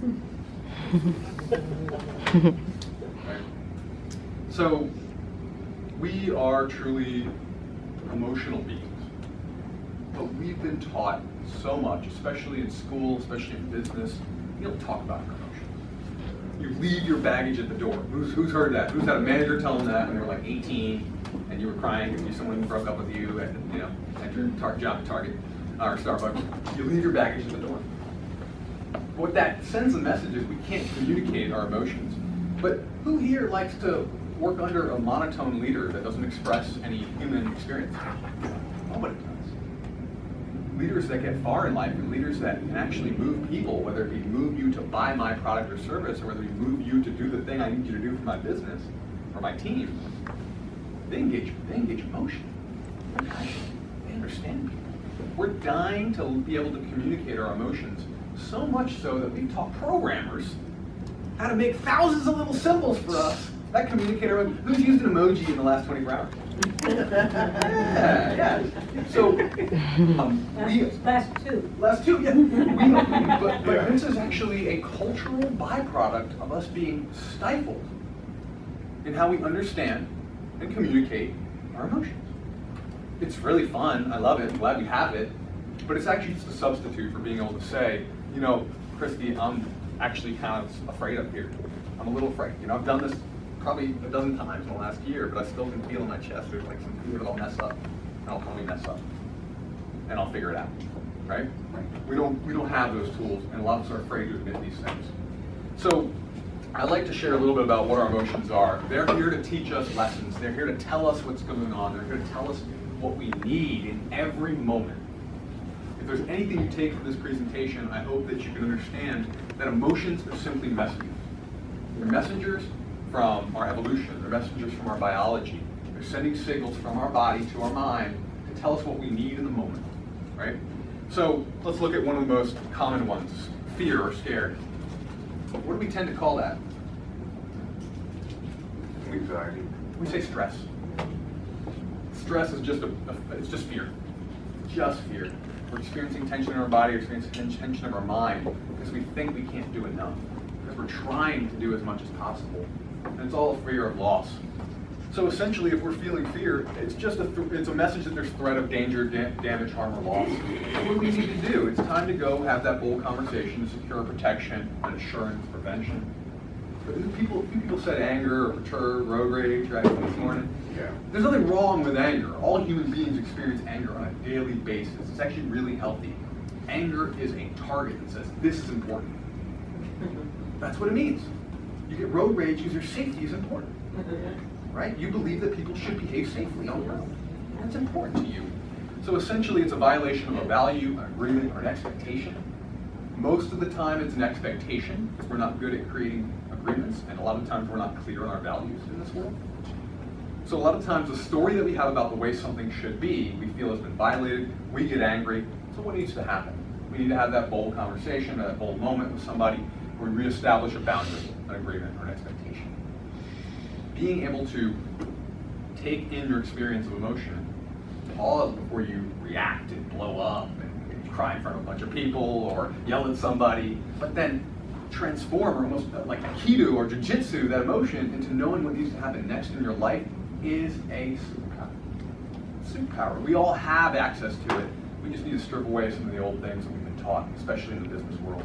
Right? So we are truly emotional beings, but we've been taught so much, especially in school, especially in business, you don't talk about your emotions. You leave your baggage at the door. Who's heard that? Who's had a manager tell them that when they were like 18 and you were crying because someone broke up with you at your job at Target or Starbucks? You leave your baggage at the door. What that sends a message is we can't communicate our emotions. But who here likes to work under a monotone leader that doesn't express any human experience? Nobody does. Leaders that get far in life and leaders that can actually move people, whether it be move you to buy my product or service, or whether it be move you to do the thing I need you to do for my business or my team, they engage emotion. They're passionate. They understand people. We're dying to be able to communicate our emotions, so much so that we taught programmers how to make thousands of little symbols for us that communicate our emotions. Who's used an emoji in the last 24 hours? Yeah. So, last two, yeah. But this is actually a cultural byproduct of us being stifled in how we understand and communicate our emotions. It's really fun. I love it. I'm glad we have it. But it's actually just a substitute for being able to say, Christy, I'm actually kind of afraid up here. I'm a little afraid. I've done this probably a dozen times in the last year, but I still can feel in my chest there's like some fear that I'll mess up, and I'll probably mess up, and I'll figure it out, right? We don't have those tools, and a lot of us are afraid to admit these things. So I'd like to share a little bit about what our emotions are. They're here to teach us lessons. They're here to tell us what's going on. They're here to tell us what we need in every moment. If there's anything you take from this presentation, I hope that you can understand that emotions are simply messengers. They're messengers from our evolution. They're messengers from our biology. They're sending signals from our body to our mind to tell us what we need in the moment, right? So let's look at one of the most common ones, fear or scared. What do we tend to call that? Anxiety. We say stress. Stress is it's just fear. Just fear. We're experiencing tension in our body, we're experiencing tension in our mind because we think we can't do enough. Because we're trying to do as much as possible. And it's all fear of loss. So essentially, if we're feeling fear, it's a message that there's threat of danger, damage, harm, or loss. And what do we need to do? It's time to go have that bold conversation to secure protection and assurance, prevention. But people said anger or perturb, road rage, right, this morning. Yeah. There's nothing wrong with anger. All human beings experience anger on a daily basis. It's actually really healthy. Anger is a target that says, this is important. That's what it means. You get road rage because your safety is important. Right? You believe that people should behave safely on the road. That's important to you. So essentially, it's a violation of a value, an agreement, or an expectation. Most of the time, it's an expectation because we're not good at creating agreements, and a lot of times we're not clear on our values in this world. So a lot of times, the story that we have about the way something should be, we feel has been violated, we get angry. So what needs to happen? We need to have that bold conversation, that bold moment with somebody where we reestablish a boundary, an agreement, or an expectation. Being able to take in your experience of emotion, pause before you react and blow up and cry in front of a bunch of people or yell at somebody, but then transform or almost like Aikido or Jiu-Jitsu that emotion into knowing what needs to happen next in your life is a superpower. We all have access to it. We just need to strip away some of the old things that we've been taught, especially in the business world.